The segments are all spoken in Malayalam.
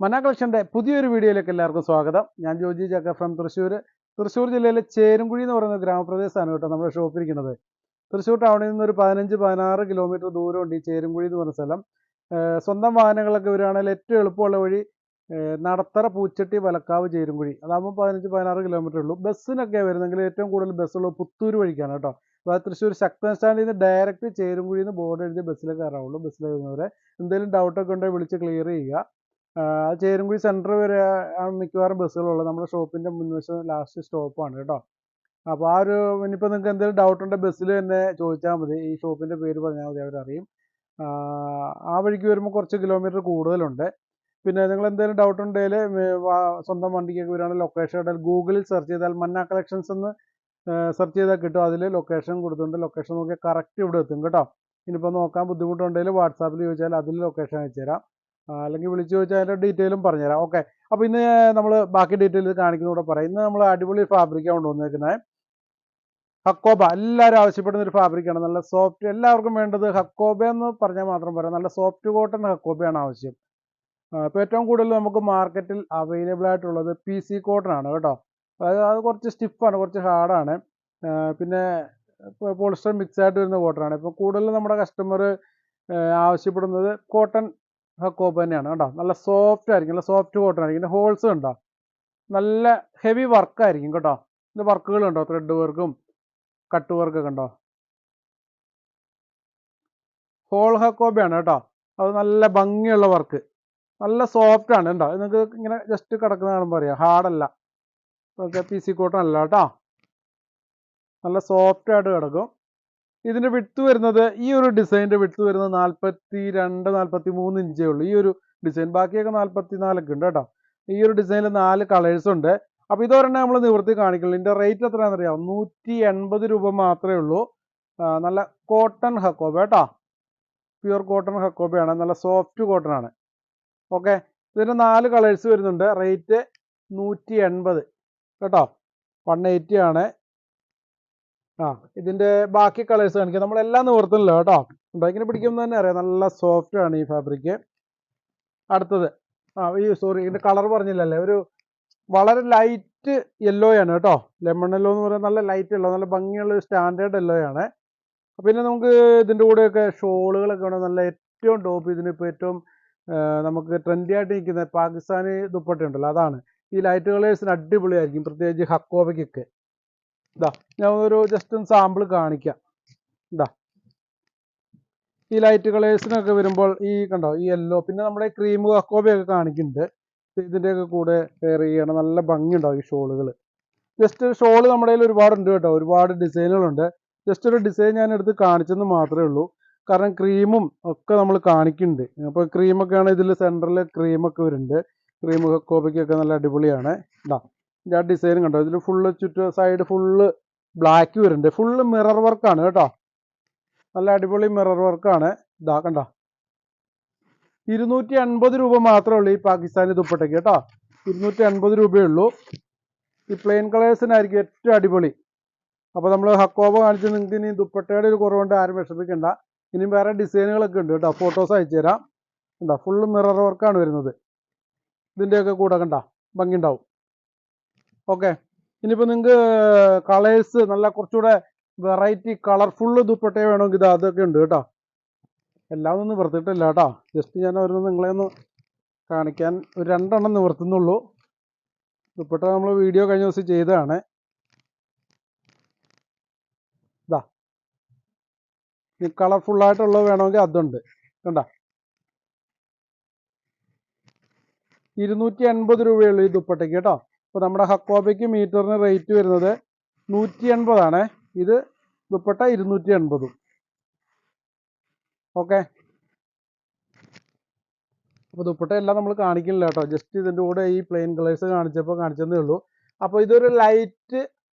മന്ന കളക്ഷൻ്റെ പുതിയൊരു വീഡിയോയിലേക്ക് എല്ലാവർക്കും സ്വാഗതം. ഞാൻ ജോജി ചക്ക ഫ്രം തൃശ്ശൂർ ജില്ലയിലെ ചേരുംകുഴി എന്ന് പറയുന്ന ഗ്രാമപ്രദേശമാണ് കേട്ടോ നമ്മുടെ ഷോപ്പിരിക്കുന്നത്. തൃശ്ശൂർ ടൗണിൽ നിന്ന് ഒരു 15-16 കിലോമീറ്റർ ദൂരമുണ്ട് ഈ ചേരുംകുഴി എന്ന് പറഞ്ഞ സ്ഥലം. സ്വന്തം വാഹനങ്ങളൊക്കെ വരികയാണെങ്കിൽ ഏറ്റവും എളുപ്പമുള്ള വഴി നടത്തറ, പൂച്ചട്ടി, വലക്കാവ്, ചേരുംകുഴി. അതാകുമ്പോൾ 15-16 കിലോമീറ്റർ ഉള്ളൂ. ബസ്സിനൊക്കെ വരുന്നെങ്കിൽ ഏറ്റവും കൂടുതൽ ബസ്സുള്ളത് പുത്തൂർ വഴിക്കാണ് കേട്ടോ. അതായത് തൃശ്ശൂർ ശക്തൻ സ്റ്റാൻഡിൽ നിന്ന് ഡയറക്റ്റ് ചേരുംകുഴിയിൽ നിന്ന് ബോർഡ് എഴുതി ബസ്സിൽ കയറാവുള്ളൂ. ബസ്സിൽ വരുന്നവരെ എന്തെങ്കിലും ഡൗട്ടൊക്കെ ഉണ്ടെങ്കിൽ വിളിച്ച് ക്ലിയർ ചെയ്യുക. ചേരുംകുഴി സെൻറ്റർ വരെ ആണ് മിക്കവാറും ബസ്സുകളുള്ളത്. നമ്മുടെ ഷോപ്പിൻ്റെ മുൻവശം ലാസ്റ്റ് സ്റ്റോപ്പാണ് കേട്ടോ. അപ്പോൾ ഇനിയിപ്പോൾ നിങ്ങൾക്ക് എന്തെങ്കിലും ഡൗട്ട് ഉണ്ടെങ്കിൽ ബസ്സിൽ തന്നെ ചോദിച്ചാൽ മതി. ഈ ഷോപ്പിൻ്റെ പേര് പറഞ്ഞാൽ മതി, അവരറിയും. ആ വഴിക്ക് വരുമ്പോൾ കുറച്ച് കിലോമീറ്റർ കൂടുതലുണ്ട്. പിന്നെ നിങ്ങൾ എന്തെങ്കിലും ഡൗട്ട് ഉണ്ടെങ്കിൽ സ്വന്തം വണ്ടിക്കൊക്കെ വരികയാണെങ്കിൽ ലൊക്കേഷൻ ഇടാൻ ഗൂഗിളിൽ സെർച്ച് ചെയ്താൽ മന്ന കളക്ഷൻസ് എന്ന് സെർച്ച് ചെയ്താൽ കിട്ടും. അതിൽ ലൊക്കേഷൻ കൊടുത്തിട്ടുണ്ട്. ലൊക്കേഷൻ നോക്കിയാൽ കറക്റ്റ് ഇവിടെ എത്തും കേട്ടോ. ഇനിയിപ്പോൾ നോക്കാൻ ബുദ്ധിമുട്ടുണ്ടെങ്കിൽ വാട്സാപ്പിൽ ചോദിച്ചാൽ അതിൽ ലൊക്കേഷൻ അയച്ചു തരാം. അല്ലെങ്കിൽ വിളിച്ചു ചോദിച്ചാൽ അതിൻ്റെ ഡീറ്റെയിലും പറഞ്ഞുതരാം. ഓക്കെ, അപ്പോൾ ഇന്ന് നമ്മൾ ബാക്കി ഡീറ്റെയിൽസ് കാണിക്കുന്നതൂടെ പറയാം. ഇന്ന് നമ്മൾ അടിപൊളി ഫാബ്രിക്കാണ് കൊണ്ടുവന്നേക്കുന്നത്. ഹക്കോബ എല്ലാവരും ആവശ്യപ്പെടുന്ന ഒരു ഫാബ്രിക്കാണ്. നല്ല സോഫ്റ്റ്, എല്ലാവർക്കും വേണ്ടത് ഹക്കോബ എന്ന് പറഞ്ഞാൽ മാത്രം പറയാം. നല്ല സോഫ്റ്റ് കോട്ടൺ ഹക്കോബയാണ് ആവശ്യം. ഇപ്പോൾ ഏറ്റവും കൂടുതൽ നമുക്ക് മാർക്കറ്റിൽ അവൈലബിൾ ആയിട്ടുള്ളത് PC കോട്ടൺ ആണ് കേട്ടോ. അതായത് അത് കുറച്ച് സ്റ്റിഫാണ്, കുറച്ച് ഹാർഡാണ്. പിന്നെ പോളിസ്റ്റർ മിക്സ് ആയിട്ട് വരുന്ന കോട്ടൺ ആണ്. ഇപ്പോൾ കൂടുതൽ നമ്മുടെ കസ്റ്റമർ ആവശ്യപ്പെടുന്നത് കോട്ടൺ ഹക്കോബ തന്നെയാണ് കേട്ടോ. നല്ല സോഫ്റ്റ് ആയിരിക്കും, നല്ല സോഫ്റ്റ് കോട്ടൺ ആയിരിക്കും. ഇതിൻ്റെ ഹോൾസ് ഉണ്ടോ, നല്ല ഹെവി വർക്കായിരിക്കും കേട്ടോ. ഇതിൻ്റെ വർക്കുകളുണ്ടോ, ത്രെഡ് വർക്കും കട്ട് വർക്കൊക്കെ ഉണ്ടോ. ഹോൾ ഹക്കോബയാണ് കേട്ടോ. അത് നല്ല ഭംഗിയുള്ള വർക്ക്, നല്ല സോഫ്റ്റ് ആണ് കേട്ടോ. നിങ്ങൾക്ക് ഇങ്ങനെ ജസ്റ്റ് കിടക്കുന്ന കാണുമ്പോൾ അറിയാം, ഹാർഡല്ല. ഓക്കെ, PC കോട്ടൺ അല്ല കേട്ടോ. നല്ല സോഫ്റ്റ് ആയിട്ട് കിടക്കും. ഇതിൻ്റെ വിഡ്ത്ത് വരുന്നത്, ഈ ഒരു ഡിസൈൻ്റെ വിഡ്ത്ത് വരുന്നത് 42-43 ഇഞ്ചേ ഉള്ളൂ ഈ ഒരു ഡിസൈൻ. ബാക്കിയൊക്കെ 44 ഉണ്ട് കേട്ടോ. ഈ ഒരു ഡിസൈനിൽ 4 കളേഴ്സ് ഉണ്ട്. അപ്പോൾ ഇതൊരെണ്ണം നമ്മൾ നിവർത്തി കാണിക്കുള്ളൂ. ഇതിൻ്റെ റേറ്റ് എത്രയാണെന്ന് അറിയാം, 180 രൂപ മാത്രമേ ഉള്ളൂ. നല്ല കോട്ടൺ ഹക്കോബ കേട്ടോ, പ്യുവർ കോട്ടൺ ഹക്കോബയാണ്, നല്ല സോഫ്റ്റ് കോട്ടൺ ആണ്. ഓക്കെ, ഇതിന് 4 കളേഴ്സ് വരുന്നുണ്ട്. റേറ്റ് 180 കേട്ടോ, 180 ആണ്. ഇതിൻ്റെ ബാക്കി കളേഴ്സ് കാണിക്കാം. നമ്മളെല്ലാം നിവർത്തുന്നില്ല കേട്ടോ. ഇങ്ങനെ പിടിക്കുമ്പോൾ തന്നെ അറിയാം, നല്ല സോഫ്റ്റ് ആണ് ഈ ഫാബ്രിക്. അടുത്തത് ഇതിൻ്റെ കളർ പറഞ്ഞില്ലല്ലേ, ഒരു വളരെ ലൈറ്റ് യെല്ലോ ആണ് കേട്ടോ. ലെമൺ യെല്ലോ എന്ന് പറയുന്നത് നല്ല ലൈറ്റ് യെല്ലോ, നല്ല ഭംഗിയുള്ള സ്റ്റാൻഡേർഡ് യെല്ലോ ആണ്. പിന്നെ നമുക്ക് ഇതിൻ്റെ കൂടെയൊക്കെ ഷോളുകളൊക്കെ വേണം. നല്ല ഏറ്റവും ടോപ്പ്, ഇതിനിപ്പോൾ ഏറ്റവും നമുക്ക് ട്രെൻഡി ആയിട്ട് നിൽക്കുന്ന പാകിസ്ഥാനി ദുപ്പട്ട ഉണ്ടല്ലോ, അതാണ്. ഈ ലൈറ്റ് കളേഴ്സിന് അടിപൊളിയായിരിക്കും, പ്രത്യേകിച്ച് ഹക്കോബയ്ക്കൊക്കെ. ഞാൻ ഒരു ജസ്റ്റ് ഒന്ന് സാമ്പിൾ കാണിക്കാം. ഈ ലൈറ്റ് കളേഴ്സിനൊക്കെ വരുമ്പോൾ ഈ കണ്ടോ, ഈ യെല്ലോ, പിന്നെ നമ്മുടെ ക്രീം ഹക്കോബയൊക്കെ കാണിക്കുന്നുണ്ട്. ഇതിൻ്റെയൊക്കെ കൂടെ പെയർ ചെയ്യണം, നല്ല ഭംഗിയുണ്ടാവും ഈ ഷോളുകൾ. ജസ്റ്റ് ഷോള് നമ്മുടെ കയ്യിൽ ഒരുപാടുണ്ട് കേട്ടോ, ഒരുപാട് ഡിസൈനുകളുണ്ട്. ജസ്റ്റ് ഒരു ഡിസൈൻ ഞാൻ എടുത്ത് കാണിച്ചെന്ന് മാത്രമേ ഉള്ളൂ. കാരണം ക്രീമും ഒക്കെ നമ്മൾ കാണിക്കുന്നുണ്ട്. അപ്പോൾ ക്രീമൊക്കെയാണ് ഇതിൽ സെൻറ്ററിൽ ക്രീമൊക്കെ വരുന്നുണ്ട്. ക്രീം ഹക്കോബയ്ക്കൊക്കെ നല്ല അടിപൊളിയാണ്. ആ ഡിസൈൻ കണ്ടോ, ഇതിൽ ഫുള്ള് സൈഡ് ഫുള്ള് ബ്ലാക്ക് വരുന്നുണ്ട്. ഫുള്ള് മിറർ വർക്കാണ് കേട്ടോ, നല്ല അടിപൊളി മിറർ വർക്കാണ്. കണ്ടോ, 280 രൂപ മാത്രമേ ഉള്ളൂ ഈ പാകിസ്ഥാനി ദുപ്പട്ടയ്ക്ക് കേട്ടോ. 280 രൂപയേ ഉള്ളൂ. ഈ പ്ലെയിൻ കളേഴ്സിനായിരിക്കും ഏറ്റവും അടിപൊളി. അപ്പോൾ നമ്മൾ ഹക്കോബ കാണിച്ച് നിങ്ങൾക്ക് ഇനി ദുപ്പട്ടയുടെ ഒരു കുറവുണ്ട്, ആരും വിഷമിക്കണ്ട. ഇനിയും വേറെ ഡിസൈനുകളൊക്കെ ഉണ്ട് കേട്ടോ, ഫോട്ടോസ് അയച്ചു തരാം. കണ്ടോ, ഫുള്ള് മിറർ വർക്കാണ് വരുന്നത്. ഇതിൻ്റെയൊക്കെ കൂടെ കണ്ടോ, ഭംഗി ഉണ്ടാവും. ഓക്കെ, ഇനിയിപ്പോൾ നിങ്ങൾക്ക് കളേഴ്സ് നല്ല കുറച്ചുകൂടെ വെറൈറ്റി കളർഫുള്ള് ദുപ്പട്ട വേണമെങ്കിൽ അതൊക്കെ ഉണ്ട് കേട്ടോ. എല്ലാം ഒന്നും നിവർത്തിയിട്ടില്ല കേട്ടോ, ജസ്റ്റ് ഞാൻ ഓരോന്ന് നിങ്ങളെ ഒന്ന് കാണിക്കാൻ ഒരു 2 എണ്ണം നിവർത്തുന്നുള്ളൂ. ദുപ്പട്ട നമ്മൾ വീഡിയോ കഴിഞ്ഞ ദിവസം ചെയ്തതാണ്. ഈ കളർഫുള്ളായിട്ടുള്ളത് വേണമെങ്കിൽ അതുണ്ട്. കണ്ടോ, 280 രൂപയുള്ളൂ ഈ ദുപ്പട്ടയ്ക്ക് കേട്ടോ. അപ്പോൾ നമ്മുടെ ഹക്കോബയ്ക്ക് മീറ്ററിന് റേറ്റ് വരുന്നത് 180 ആണ്. ഇത് ദുപ്പട്ട 280. ഓക്കെ, അപ്പോൾ ദുപ്പട്ട എല്ലാം നമ്മൾ കാണിക്കുന്നില്ല കേട്ടോ, ജസ്റ്റ് ഇതിൻ്റെ കൂടെ ഈ പ്ലെയിൻ കളേഴ്സ് കാണിച്ചതേ ഉള്ളൂ. അപ്പോൾ ഇതൊരു ലൈറ്റ്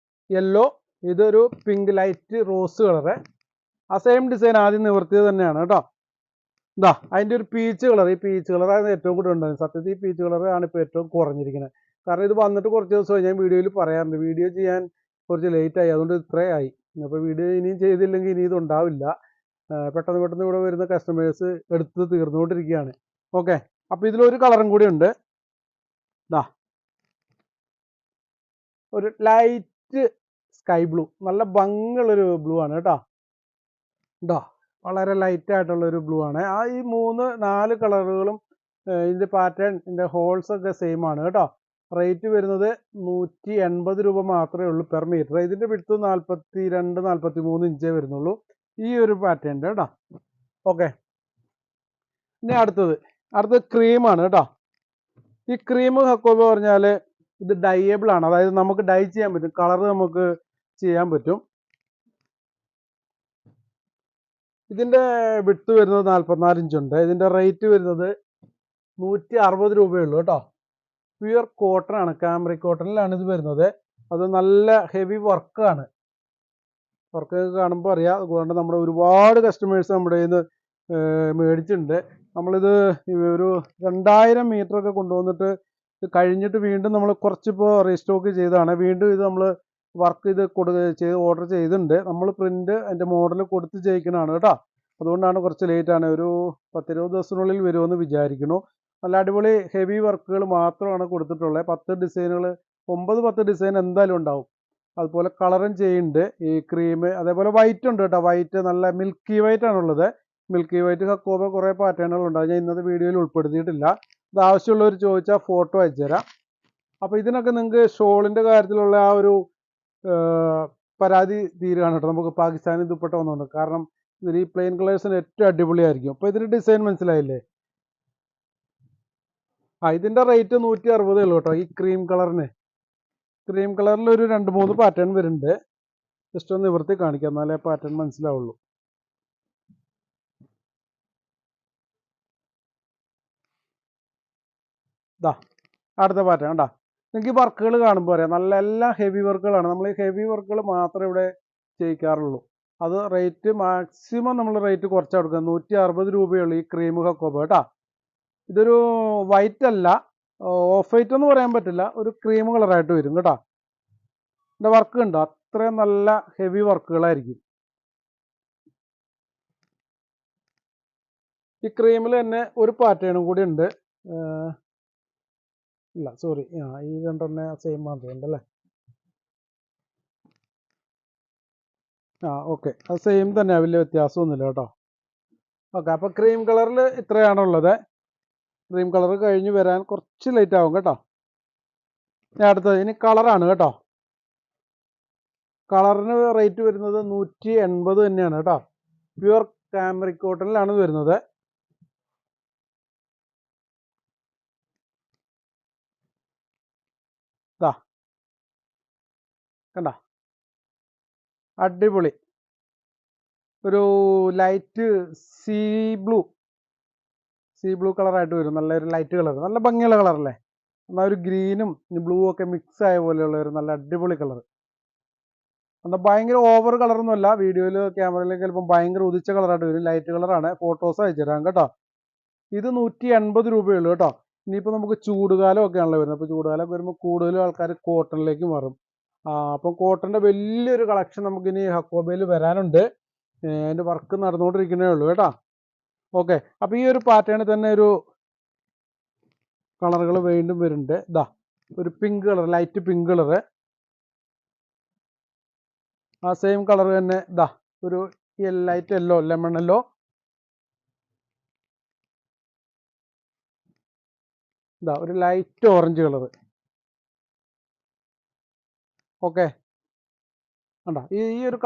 യെല്ലോ, ഇതൊരു പിങ്ക് ലൈറ്റ് റോസ് കളറ്. ആ സെയിം ഡിസൈൻ ആദ്യം നിവർത്തിയത് തന്നെയാണ് കേട്ടോ. അതിൻ്റെ ഒരു പീച്ച് കളർ, ഈ പീച്ച് കളറാണ് ഏറ്റവും കൂടുതൽ ഉണ്ടാകുന്നത്. സത്യത്തിൽ ഈ പീച്ച് കളറാണ് ഇപ്പോൾ ഏറ്റവും കുറഞ്ഞിരിക്കുന്നത്. കാരണം ഇത് വന്നിട്ട് കുറച്ച് ദിവസമായി, ഞാൻ വീഡിയോയിൽ പറയാറുണ്ട്, വീഡിയോ ചെയ്യാൻ കുറച്ച് ലേറ്റായി, അതുകൊണ്ട് ഇത്രയായി. അപ്പോൾ വീഡിയോ ഇനിയും ചെയ്തില്ലെങ്കിൽ ഇനി ഇതുണ്ടാവില്ല. പെട്ടെന്ന് ഇവിടെ വരുന്ന കസ്റ്റമേഴ്സ് എടുത്ത് തീർന്നുകൊണ്ടിരിക്കുകയാണ്. ഓക്കെ, അപ്പോൾ ഇതിലൊരു കളറും കൂടി ഉണ്ട്. ഇതാ ഒരു ലൈറ്റ് സ്കൈ ബ്ലൂ, നല്ല ഭംഗിയുള്ളൊരു ബ്ലൂ ആണ് കേട്ടോ. ഇതാ വളരെ ലൈറ്റ് ആയിട്ടുള്ള ഒരു ബ്ലൂ ആണ്. ഈ 4 കളറുകളും ഇതിന്റെ പാറ്റേൺ, ഇതിന്റെ ഹോൾസ് ഒക്കെ സെയിം ആണ് കേട്ടോ. റേറ്റ് വരുന്നത് 180 രൂപ മാത്രമേ ഉള്ളൂ പെർ മീറ്റർ. ഇതിന്റെ വിഡ്ത്ത് 42-43 ഇഞ്ചേ വരുന്നുള്ളൂ ഈ ഒരു പാറ്റേണിന്റെ കേട്ടോ. ഓക്കെ, ഇനി അടുത്തത് ക്രീമാണ് കേട്ടോ. ഈ ക്രീം ഹക്കോബ പറഞ്ഞാൽ ഇത് ഡൈയബിൾ ആണ്, അതായത് നമുക്ക് ഡൈ ചെയ്യാൻ പറ്റും, കളർ നമുക്ക് ചെയ്യാൻ പറ്റും. ഇതിന്റെ വിഡ്ത്ത് വരുന്നത് 44 ഇഞ്ചുണ്ട്. ഇതിന്റെ റേറ്റ് വരുന്നത് 160 രൂപയേ ഉള്ളൂ കേട്ടോ. പ്യുവർ കോട്ടൺ ആണ്, കാമറിക് കോട്ടണിലാണ് ഇത് വരുന്നത്. അത് നല്ല ഹെവി വർക്കാണ്, വർക്ക് കാണുമ്പോൾ അറിയാം. അതുകൊണ്ട് നമ്മുടെ ഒരുപാട് കസ്റ്റമേഴ്സ് നമ്മുടെ കയ്യിൽ നിന്ന് മേടിച്ചിട്ടുണ്ട്. നമ്മളിത് ഒരു 2000 മീറ്റർ ഒക്കെ കൊണ്ടുവന്നിട്ട് കഴിഞ്ഞിട്ട് വീണ്ടും നമ്മൾ കുറച്ചിപ്പോൾ റീസ്റ്റോക്ക് ചെയ്തതാണ്. വീണ്ടും ഇത് നമ്മൾ വർക്ക് ചെയ്ത് ഓർഡർ ചെയ്തിട്ടുണ്ട്. നമ്മൾ പ്രിന്റ് അതിന്റെ മോഡൽ കൊടുത്ത് ചെയ്യിക്കണതാണ് കേട്ടോ. അതുകൊണ്ടാണ് കുറച്ച് ലേറ്റ് ആണ്. ഒരു 10-20 ദിവസത്തിനുള്ളിൽ വരുമെന്ന് വിചാരിക്കുന്നു. നല്ല അടിപൊളി ഹെവി വർക്കുകൾ മാത്രമാണ് കൊടുത്തിട്ടുള്ളത്. 10 ഡിസൈനുകൾ, 9-10 ഡിസൈൻ എന്തായാലും ഉണ്ടാവും. അതുപോലെ കളറും ചെയ്യുന്നുണ്ട്. ഈ ക്രീം അതേപോലെ വൈറ്റ് ഉണ്ട് കേട്ടോ. വൈറ്റ് നല്ല മിൽക്കി വൈറ്റ് ആണുള്ളത്. മിൽക്കി വൈറ്റ് ഹക്കോബ കുറേ പാറ്റേണുകളുണ്ട്, അത് ഞാൻ ഇന്നത്തെ വീഡിയോയിൽ ഉൾപ്പെടുത്തിയിട്ടില്ല. ഇത് ആവശ്യമുള്ളവർ ചോദിച്ചാൽ ഫോട്ടോ അയച്ചു തരാം. അപ്പോൾ ഇതിനൊക്കെ നിങ്ങൾക്ക് ഷോളിൻ്റെ കാര്യത്തിലുള്ള ആ ഒരു പരാതി തീരുകയാണ് കേട്ടോ. നമുക്ക് പാകിസ്ഥാനി ദുപ്പട്ട വന്നുകൊണ്ട്, കാരണം ഇതിൽ ഈ പ്ലെയിൻ കളേഴ്സിന് ഏറ്റവും അടിപൊളിയായിരിക്കും. അപ്പോൾ ഇതിൻ്റെ ഡിസൈൻ മനസ്സിലായില്ലേ? ഇതിൻ്റെ റേറ്റ് 160 ഉള്ളൂ കേട്ടോ. ഈ ക്രീം കളറിന്, ക്രീം കളറിൽ ഒരു 2-3 പാറ്റേൺ വരുന്നുണ്ട്. ജസ്റ്റ് ഒന്ന് നിവർത്തി കാണിക്കാം, എന്നാലേ പാറ്റേൺ മനസ്സിലാവുള്ളൂ. ഇതാ അടുത്ത പാറ്റേൺ കണ്ടാ. നിങ്ങൾക്ക് ഈ വർക്കുകൾ കാണുമ്പോൾ അറിയാം, നല്ല എല്ലാം ഹെവി വർക്കുകളാണ്. നമ്മൾ ഈ ഹെവി വർക്കുകൾ മാത്രമേ ഇവിടെ ചെയ്യിക്കാറുള്ളൂ. അത് റേറ്റ് മാക്സിമം നമ്മൾ റേറ്റ് കുറച്ചാണ് കൊടുക്കുക. 160 രൂപയുള്ളൂ ഈ ക്രീം ഹക്കോബ കേട്ടോ. ഇതൊരു വൈറ്റ് അല്ല, ഓഫ് വൈറ്റ് എന്ന് പറയാൻ പറ്റില്ല, ഒരു ക്രീം കളറായിട്ട് വരും കേട്ടോ. ഇതിൻ്റെ വർക്ക് ഉണ്ട്, അത്രയും നല്ല ഹെവി വർക്കുകളായിരിക്കും. ഈ ക്രീമിൽ തന്നെ ഒരു പാറ്റേണും കൂടി ഉണ്ട്. ഇല്ല സോറി, ഈ രണ്ടെണ്ണ സെയിം മാത്രമുണ്ട് അല്ലേ? ഓക്കെ, അത് സെയിം തന്നെയാണ്, വലിയ വ്യത്യാസമൊന്നുമില്ല കേട്ടോ. ഓക്കെ, അപ്പോൾ ക്രീം കളറിൽ ഇത്രയാണുള്ളത്. ക്രീം കളർ കഴിഞ്ഞ് വരാൻ കുറച്ച് ലേറ്റ് ആവും കേട്ടോ. അടുത്തത് ഇനി കളറാണ് കേട്ടോ. കളറിന് റേറ്റ് വരുന്നത് 180 തന്നെയാണ് കേട്ടോ. പ്യുവർ കാമറിക് കോട്ടണിലാണ് വരുന്നത്. ഇതാ കണ്ട, അടിപൊളി ഒരു ലൈറ്റ് സീ ബ്ലൂ കളറായിട്ട് വരും. നല്ലൊരു ലൈറ്റ് കളർ, നല്ല ഭംഗിയുള്ള കളറല്ലേ. എന്നാൽ ഒരു ഗ്രീനും ബ്ലൂ ഒക്കെ മിക്സ് ആയ പോലെയുള്ള ഒരു നല്ല അടിപൊളി കളർ. എന്നാൽ ഭയങ്കര ഓവർ കളറൊന്നുമല്ല, വീഡിയോയിൽ ക്യാമറയിലേക്ക് ചിലപ്പോൾ ഭയങ്കര ഉദിച്ച കളറായിട്ട് വരും. ലൈറ്റ് കളറാണ്, ഫോട്ടോസ് അയച്ചു തരാം കേട്ടോ. ഇത് 180 രൂപയുള്ളൂ കേട്ടോ. ഇനിയിപ്പോൾ നമുക്ക് ചൂടുകാലം ഒക്കെ ആണല്ലോ വരുന്നത്. അപ്പോൾ ചൂടുകാലം വരുമ്പോൾ കൂടുതലും ആൾക്കാർ കോട്ടണിലേക്ക് മാറും. അപ്പം കോട്ടൻ്റെ വലിയൊരു കളക്ഷൻ നമുക്കിനി ഹക്കോബയിൽ വരാനുണ്ട്. അതിൻ്റെ വർക്ക് നടന്നുകൊണ്ടിരിക്കുന്നേ ഉള്ളൂ കേട്ടോ. ഓക്കെ, അപ്പോൾ ഈ ഒരു പാറ്റേണിൽ തന്നെ ഒരു കളറുകൾ വീണ്ടും വരുന്നുണ്ട്. ഇതാ ഒരു pink colour, light pink colour. ആ സെയിം കളർ തന്നെ ഇതാ ഒരു ലൈറ്റ് യെല്ലോ, ലെമൺ യെല്ലോ. ഇതാ ഒരു ലൈറ്റ് ഓറഞ്ച് കളറ്. ഓക്കെ കണ്ടോ, ഈ ഒരു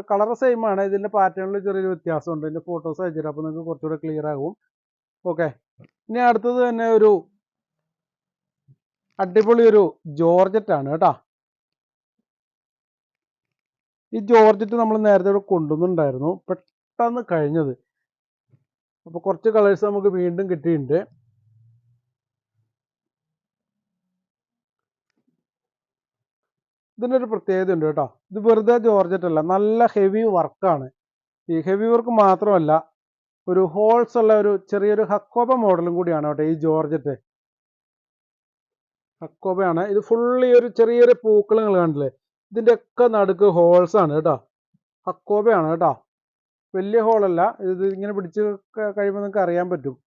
കളർ സെയിം ആണ്. ഇതിൻ്റെ പാറ്റേണിൽ ചെറിയൊരു വ്യത്യാസമുണ്ട്. ഇതിൻ്റെ ഫോട്ടോസ് അയച്ചിട്ട് അപ്പോൾ നിങ്ങൾക്ക് കുറച്ചുകൂടെ ക്ലിയർ ആകും. ഓക്കെ, ഇനി അടുത്തത് തന്നെ ഒരു അടിപൊളി ഒരു ജോർജറ്റ് ആണ് കേട്ടോ. ഈ ജോർജറ്റ് നമ്മൾ നേരത്തെ ഇവിടെ കൊണ്ടുവന്നിട്ടുണ്ടായിരുന്നു, പെട്ടെന്ന് കഴിഞ്ഞത്. അപ്പോൾ കുറച്ച് കളേഴ്സ് നമുക്ക് വീണ്ടും കിട്ടിയിട്ടുണ്ട്. ഇതിനൊരു പ്രത്യേകത ഉണ്ട് കേട്ടോ. ഇത് വെറുതെ ജോർജറ്റ് അല്ല, നല്ല ഹെവി വർക്കാണ്. ഈ ഹെവി വർക്ക് മാത്രമല്ല, ഒരു ഹോൾസ് ഉള്ള ഒരു ചെറിയൊരു ഹക്കോബ മോഡലും കൂടിയാണ് കേട്ടോ ഈ ജോർജറ്റ്. ഹക്കോബയാണ് ഇത്. ഫുള്ളി ഒരു ചെറിയൊരു പൂക്കൾ നിങ്ങൾ കണ്ടില്ലേ, ഇതിൻ്റെ ഒക്കെ നടുക്ക് ഹോൾസ് ആണ് കേട്ടോ. ഹക്കോബയാണ് കേട്ടോ, വലിയ ഹോളല്ല. ഇത് ഇങ്ങനെ പിടിച്ച് കഴിയുമ്പോൾ നിങ്ങൾക്ക് അറിയാൻ പറ്റും.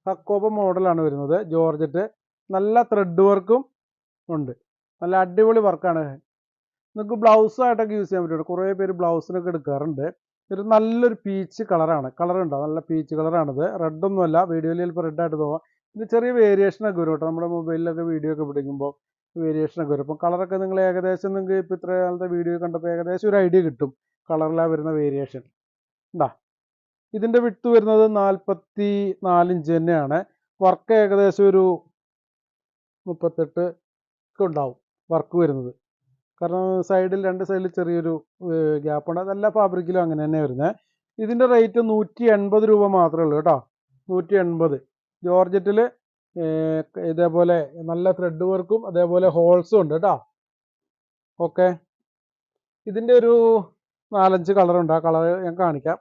ഹക്കോബ മോഡലാണ് വരുന്നത് ജോർജറ്റ്. നല്ല ത്രെഡ് വർക്കും ഉണ്ട്. നല്ല അടിപൊളി വർക്കാണ്. നിങ്ങൾക്ക് ബ്ലൗസായിട്ടൊക്കെ യൂസ് ചെയ്യാൻ പറ്റും. കുറേ പേര് ബ്ലൗസിനൊക്കെ എടുക്കാറുണ്ട്. ഒരു നല്ലൊരു പീച്ച് കളറാണ്. കളറുണ്ടോ? നല്ല പീച്ച് കളറാണിത്. റെഡൊന്നുമല്ല, വീഡിയോയിൽ ചിലപ്പോൾ റെഡായിട്ട് തോന്നാം. ഇത് ചെറിയ വേരിയേഷനൊക്കെ വരും കേട്ടോ. നമ്മുടെ മൊബൈലിലൊക്കെ വീഡിയോ ഒക്കെ പിടിക്കുമ്പോൾ വേരിയേഷനൊക്കെ വരും. അപ്പം കളറൊക്കെ നിങ്ങൾ ഏകദേശം നിങ്ങൾക്ക് ഇപ്പോൾ ഇത്ര കാലത്തെ വീഡിയോ കണ്ടപ്പോൾ ഏകദേശം ഒരു ഐഡിയ കിട്ടും കളറിലാണ് വരുന്ന വേരിയേഷൻ. ഉണ്ടാ, ഇതിൻ്റെ വിട്ട് വരുന്നത് 44 ഇഞ്ച് തന്നെയാണ്. വർക്ക് ഏകദേശം ഒരു 38 ഒക്കെ ഉണ്ടാവും വർക്ക് വരുന്നത്. കാരണം സൈഡിൽ 2 സൈഡിൽ ചെറിയൊരു ഗ്യാപ്പുണ്ട്. അതെല്ലാ ഫാബ്രിക്കിലും അങ്ങനെ തന്നെ വരുന്നത്. ഇതിൻ്റെ റേറ്റ് 180 രൂപ മാത്രമേ ഉള്ളൂ കേട്ടോ. 180. ജോർജറ്റിൽ ഇതേപോലെ നല്ല ത്രെഡ് വർക്കും അതേപോലെ ഹോൾസും ഉണ്ട് കേട്ടോ. ഓക്കെ, ഇതിൻ്റെ ഒരു 4-5 കളറുണ്ട്. ആ കളർ ഞാൻ കാണിക്കാം.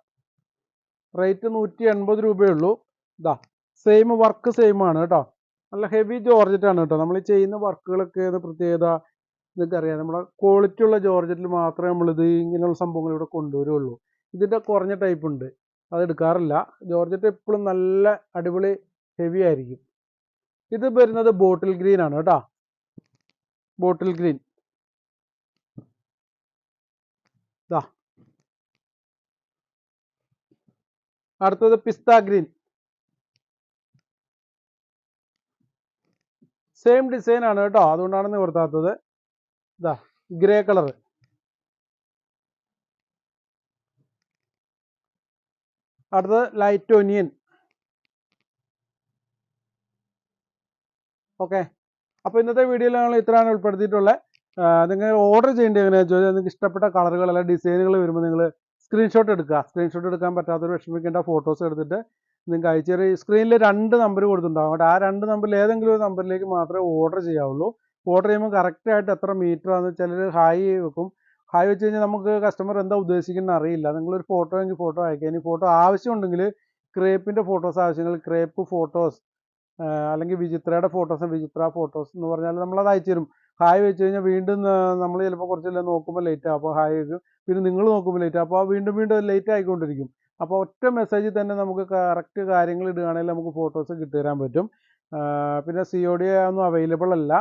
റേറ്റ് 180 രൂപയേ ഉള്ളൂ. ഇതാ സെയിം വർക്ക് സെയിം ആണ് കേട്ടോ. നല്ല ഹെവി ജോർജറ്റാണ് കേട്ടോ. നമ്മൾ ഈ ചെയ്യുന്ന വർക്കുകളൊക്കെ പ്രത്യേകത നിങ്ങൾക്കറിയാം. നമ്മുടെ ക്വാളിറ്റി ഉള്ള ജോർജറ്റിൽ മാത്രമേ നമ്മളിത് ഇങ്ങനെയുള്ള സംഭവങ്ങൾ ഇവിടെ കൊണ്ടുവരുള്ളൂ. ഇതിൻ്റെ കുറഞ്ഞ ടൈപ്പ് ഉണ്ട്, അത് എടുക്കാറില്ല. ജോർജറ്റ് എപ്പോഴും നല്ല അടിപൊളി ഹെവി ആയിരിക്കും. ഇത് വരുന്നത് ബോട്ടിൽ ഗ്രീൻ ആണ് കേട്ടോ. Bottle green. ഇതാ അടുത്തത് പിസ്ത ഗ്രീൻ. സെയിം ഡിസൈൻ ആണ് കേട്ടോ, അതുകൊണ്ടാണ് നിവർത്താത്തത്. ഇതാ ഗ്രേ കളർ. അടുത്തത് ലൈറ്റ് ഒനിയൻ. ഓക്കെ, അപ്പോൾ ഇന്നത്തെ വീഡിയോയിൽ ഞങ്ങൾ ഇത്രയാണ് ഉൾപ്പെടുത്തിയിട്ടുള്ളത്. നിങ്ങൾ ഓർഡർ ചെയ്യേണ്ടത് എങ്ങനെയാണെന്ന് ചോദിച്ചാൽ നിങ്ങൾക്ക് ഇഷ്ടപ്പെട്ട കളറുകൾ അല്ലെങ്കിൽ ഡിസൈനുകൾ വരുമ്പോൾ നിങ്ങൾ സ്ക്രീൻഷോട്ട് എടുക്കുക. സ്ക്രീൻഷോട്ട് എടുക്കാൻ പറ്റാത്തൊരു വിഷമിക്കേണ്ട, ഫോട്ടോസ് എടുത്തിട്ട് നിങ്ങൾക്ക് അയച്ചൊരു സ്ക്രീനിൽ 2 നമ്പർ കൊടുത്തിട്ടുണ്ടാകും. അവിടെ ആ 2 നമ്പറിൽ ഏതെങ്കിലും ഒരു നമ്പറിലേക്ക് മാത്രമേ ഓർഡർ ചെയ്യാവുള്ളൂ. ഓർഡർ ചെയ്യുമ്പോൾ കറക്റ്റായിട്ട് എത്ര മീറ്റർ ആണ്, ചിലർ ഹായ് വെക്കും. ഹായ് വെച്ച് കഴിഞ്ഞാൽ നമുക്ക് കസ്റ്റമർ എന്താ ഉദ്ദേശിക്കുന്നത് അറിയില്ല. നിങ്ങളൊരു ഫോട്ടോ എങ്കിൽ ഫോട്ടോ അയക്കുക. ഇനി ഫോട്ടോ ആവശ്യമുണ്ടെങ്കിൽ ക്രേപ്പിൻ്റെ ഫോട്ടോസ് ആവശ്യമെങ്കിൽ ക്രേപ്പ് ഫോട്ടോസ് അല്ലെങ്കിൽ വിചിത്രയുടെ ഫോട്ടോസ്, വിചിത്ര ഫോട്ടോസ് എന്ന് പറഞ്ഞാൽ നമ്മളത് അയച്ചു തരും. ഹായ് വെച്ച് കഴിഞ്ഞാൽ വീണ്ടും നമ്മൾ ചിലപ്പോൾ കുറച്ചെല്ലാം നോക്കുമ്പോൾ ലേറ്റ് ആകും. അപ്പോൾ ഹായ് വെക്കും, പിന്നെ നിങ്ങൾ നോക്കുമ്പോൾ ലേറ്റ് ആകും. അപ്പോൾ വീണ്ടും വീണ്ടും ലേറ്റ് ആയിക്കൊണ്ടിരിക്കും. അപ്പോൾ ഒറ്റ മെസ്സേജിൽ തന്നെ നമുക്ക് കറക്റ്റ് കാര്യങ്ങൾ ഇടുകയാണെങ്കിൽ നമുക്ക് ഫോട്ടോസ് കിട്ടുതരാൻ പറ്റും. പിന്നെ COD ഒന്നും അവൈലബിൾ അല്ല.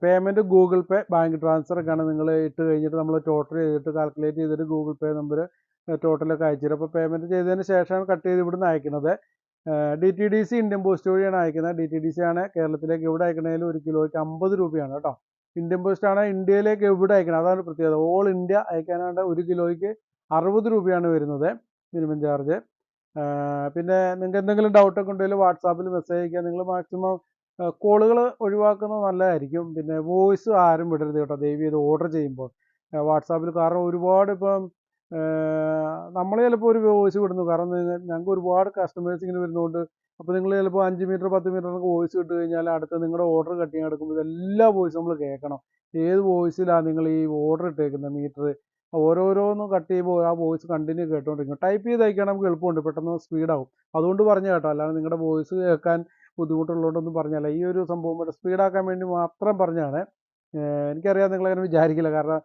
പേയ്മെൻറ്റ് ഗൂഗിൾ പേ, ബാങ്ക് ട്രാൻസ്ഫർ ഒക്കെയാണ്. നിങ്ങൾ ഇട്ട് കഴിഞ്ഞിട്ട് നമ്മൾ ടോട്ടൽ ചെയ്തിട്ട് കാൽക്കുലേറ്റ് ചെയ്തിട്ട് ഗൂഗിൾ പേ നമ്പർ ടോട്ടലൊക്കെ അയച്ചു തരും. അപ്പോൾ പേയ്മെൻറ്റ് ചെയ്തതിന് ശേഷമാണ് കട്ട് ചെയ്ത് ഇവിടുന്ന് അയക്കുന്നത്. DTDC ഇന്ത്യൻ പോസ്റ്റ് വഴിയാണ് അയക്കുന്നത്. DTDC ആണ് കേരളത്തിലേക്ക് എവിടെ അയക്കണമെങ്കിലും 1 കിലോയ്ക്ക് 50 രൂപയാണ് കേട്ടോ. ഇന്ത്യൻ പോസ്റ്റ് ആണ് ഇന്ത്യയിലേക്ക് എവിടെ അയക്കണം, അതാണ് പ്രത്യേകത. ഓൾ ഇന്ത്യ അയക്കാനായിട്ട് 1 കിലോയ്ക്ക് 60 രൂപയാണ് വരുന്നത് മിനിമം ചാർജ്. പിന്നെ നിങ്ങൾക്ക് എന്തെങ്കിലും ഡൗട്ടൊക്കെ ഉണ്ടെങ്കിൽ വാട്സാപ്പിൽ മെസ്സേജ് അയക്കുക. നിങ്ങൾ മാക്സിമം കോളുകൾ ഒഴിവാക്കുന്നത് നല്ലതായിരിക്കും. പിന്നെ വോയിസ് ആരും വിടരുത് കേട്ടോ, ദയവ് ചെയ്ത് ഓർഡർ ചെയ്യുമ്പോൾ വാട്സാപ്പിൽ. കാരണം ഒരുപാട് ഇപ്പം നമ്മൾ ചിലപ്പോൾ ഒരു വോയിസ് വിടുന്നു. കാരണം ഞങ്ങൾക്ക് ഒരുപാട് കസ്റ്റമേഴ്സ് ഇങ്ങനെ വരുന്നതുകൊണ്ട്. അപ്പോൾ നിങ്ങൾ ചിലപ്പോൾ 5 മീറ്റർ 10 മീറ്ററിനൊക്കെ വോയിസ് ഇട്ട് കഴിഞ്ഞാൽ അടുത്ത് നിങ്ങളുടെ ഓർഡർ കട്ട് ചെയ്യാൻ എടുക്കുമ്പോൾ എല്ലാ വോയിസും നമ്മൾ കേൾക്കണം. ഏത് വോയിസിലാണ് നിങ്ങൾ ഈ ഓർഡർ ഇട്ടേക്കുന്നത് മീറ്റർ, ഓരോരോന്നും കട്ട് ചെയ്യുമ്പോൾ ആ വോയിസ് കണ്ടിന്യൂ കേട്ടുകൊണ്ടിരിക്കും. ടൈപ്പ് ചെയ്ത് അയക്കാൻ നമുക്ക് എളുപ്പമുണ്ട്, പെട്ടെന്ന് സ്പീഡാവും. അതുകൊണ്ട് പറഞ്ഞു കേട്ടോ, അല്ലാതെ നിങ്ങളുടെ വോയിസ് കേൾക്കാൻ ബുദ്ധിമുട്ടുള്ളതുകൊണ്ടൊന്നും പറഞ്ഞല്ല. ഈ ഒരു സംഭവം സ്പീഡാക്കാൻ വേണ്ടി മാത്രം പറഞ്ഞാണ്. എനിക്കറിയാം നിങ്ങളങ്ങനെ വിചാരിക്കില്ല. കാരണം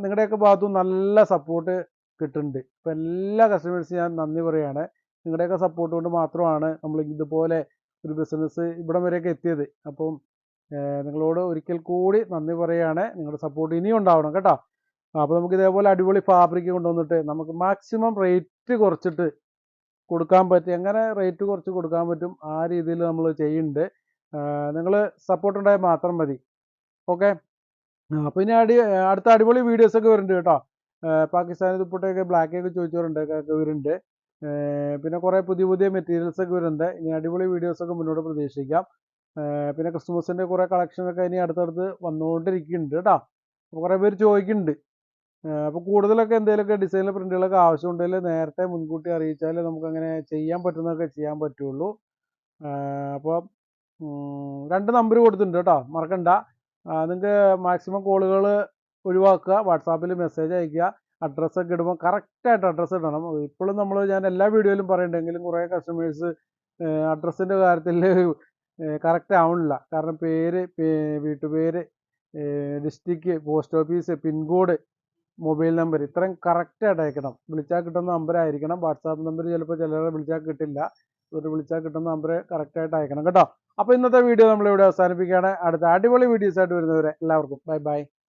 നിങ്ങളുടെയൊക്കെ ഭാഗത്തും നല്ല സപ്പോർട്ട് കിട്ടുന്നുണ്ട്. അപ്പോൾ എല്ലാ കസ്റ്റമേഴ്സും ഞാൻ നന്ദി പറയുകയാണ്. നിങ്ങളുടെയൊക്കെ സപ്പോർട്ട് കൊണ്ട് മാത്രമാണ് നമ്മൾ ഇതുപോലെ ഒരു ബിസിനസ് ഇവിടം വരെയൊക്കെ എത്തിയത്. അപ്പം നിങ്ങളോട് ഒരിക്കൽ കൂടി നന്ദി പറയുകയാണ്. നിങ്ങളുടെ സപ്പോർട്ട് ഇനിയും ഉണ്ടാവണം കേട്ടോ. അപ്പോൾ നമുക്ക് ഇതേപോലെ അടിപൊളി ഫാബ്രിക് കൊണ്ടുവന്നിട്ട് നമുക്ക് മാക്സിമം റേറ്റ് കുറച്ചിട്ട് കൊടുക്കാൻ പറ്റും. എങ്ങനെ റേറ്റ് കുറച്ച് കൊടുക്കാൻ പറ്റും ആ രീതിയിൽ നമ്മൾ ചെയ്യുന്നുണ്ട്. നിങ്ങൾ സപ്പോർട്ട് ഉണ്ടായാൽ മാത്രം മതി. ഓക്കെ, അപ്പോൾ ഇനി അടുത്ത അടിപൊളി വീഡിയോസൊക്കെ വരുന്നുണ്ട് കേട്ടോ. പാകിസ്ഥാനി ദുപ്പട്ടയൊക്കെ ബ്ലാക്കൊക്കെ ചോദിച്ചവരുണ്ട്, വരുന്നുണ്ട്. പിന്നെ കുറേ പുതിയ പുതിയ മെറ്റീരിയൽസ് ഒക്കെ വരുന്നുണ്ട്. ഇനി അടിപൊളി വീഡിയോസൊക്കെ മുന്നോട്ട് പ്രതീക്ഷിക്കാം. പിന്നെ ക്രിസ്മസിൻ്റെ കുറേ കളക്ഷനൊക്കെ ഇനി അടുത്തടുത്ത് വന്നുകൊണ്ടിരിക്കുന്നുണ്ട് കേട്ടോ. അപ്പോൾ കുറേ പേര് ചോദിക്കുന്നുണ്ട്. അപ്പോൾ കൂടുതലൊക്കെ എന്തെങ്കിലുമൊക്കെ ഡിസൈനിലെ പ്രിൻറ്റുകളൊക്കെ ആവശ്യമുണ്ടെങ്കിൽ നേരത്തെ മുൻകൂട്ടി അറിയിച്ചാൽ നമുക്കങ്ങനെ ചെയ്യാൻ പറ്റുന്നതൊക്കെ ചെയ്യാൻ പറ്റുള്ളൂ. അപ്പോൾ 2 നമ്പർ കൊടുത്തിട്ടുണ്ട് കേട്ടോ, മറക്കണ്ട. നിങ്ങൾക്ക് മാക്സിമം കോളുകൾ ഒഴിവാക്കുക, വാട്സാപ്പിൽ മെസ്സേജ് അയക്കുക. അഡ്രസ്സൊക്കെ ഇടുമ്പോൾ കറക്റ്റായിട്ട് അഡ്രസ്സ് ഇടണം. ഇപ്പോഴും ഞാൻ എല്ലാ വീഡിയോയിലും പറയുന്നുണ്ടെങ്കിലും കുറേ കസ്റ്റമേഴ്സ് അഡ്രസ്സിൻ്റെ കാര്യത്തിൽ കറക്റ്റ് ആവണില്ല. കാരണം പേര്, വീട്ടുപേര്, district, post office, pincode, mobile number ഇത്രയും കറക്റ്റായിട്ട് അയക്കണം. വിളിച്ചാൽ കിട്ടുന്ന നമ്പറായിരിക്കണം. വാട്സാപ്പ് നമ്പർ ചിലപ്പോൾ ചിലരെ വിളിച്ചാൽ കിട്ടില്ല. ഒരു വിളിച്ചാൽ കിട്ടുന്ന നമ്പർ കറക്റ്റായിട്ട് അയക്കണം കേട്ടോ. അപ്പോൾ ഇന്നത്തെ വീഡിയോ നമ്മളിവിടെ അവസാനിപ്പിക്കുകയാണ്. അടുത്ത അടിപൊളി വീഡിയോസ് ആയിട്ട് വരുന്നവരെ എല്ലാവർക്കും ബൈ ബൈ.